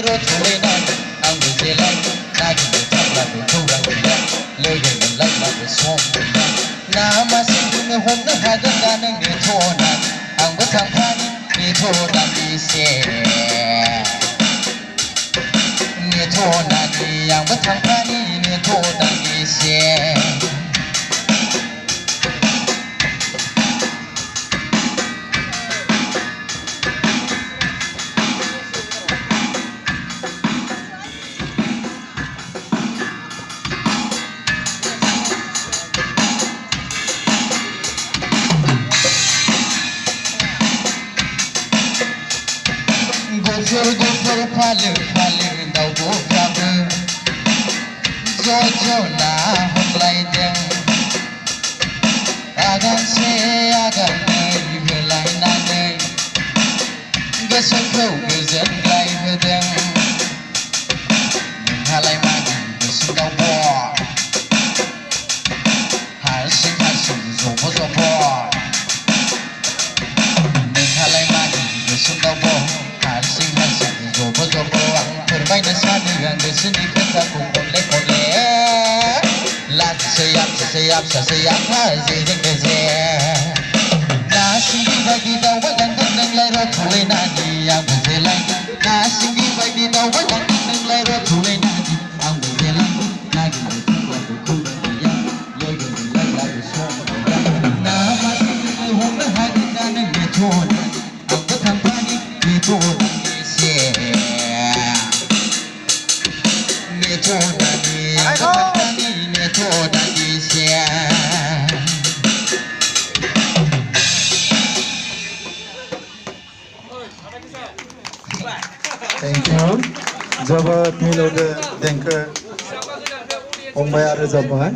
रो थोलेना आं बुझेलाय नागिरनो थांब्लाबो खौरां गैया लोगो मोनलायब्लाबो सम गैया ना मासेखौनो हमनो हागोन दा नों नेथ'नानै आंबो थांफानि नेथ'नानैसे नेथ'नानै आंबो थांफानि नेथ'नानैसे गुफुर गुफुर फालो फालो दाउब'फ्राबो ज' ना हमलायदों आगानसे आगानै होलायनानै गोसोखौ गोजोनग्लाय होदों नोंहालाय मानो गोसो दाउब' हारसिं हारसिं जब' जब' नोंहालाय मानो गोसो दाउब' हारसिं हारसिं जब' जब' आं फोरमायनो सानो आं गोसोनि खोथाखौ खनले खनले लाजोसै आबसोसै आबसासै आफा जेजों बेजे ना सिंगि बायदि दावबायलांदों नोंलाय र' थुलैनानै आं बुझेलाय ना सिंगि बायदि दावबायलांदों नोंलाय र' थुलैनानै आं बुझेलाय नागिरनो थांब्लाबो खौरां गैया लोगो मोनलायब्लाबो सम गैया ना मासेखौनो हमनो हागोन दा नों नेथ'नानै आंबो थांफानि नेथ'नानैसे नेथ'नानै आंबो थांफानि नेथ'नानैसे Thank you. जोबोद मिलौदो देंखो फंबाया रोजाबबाय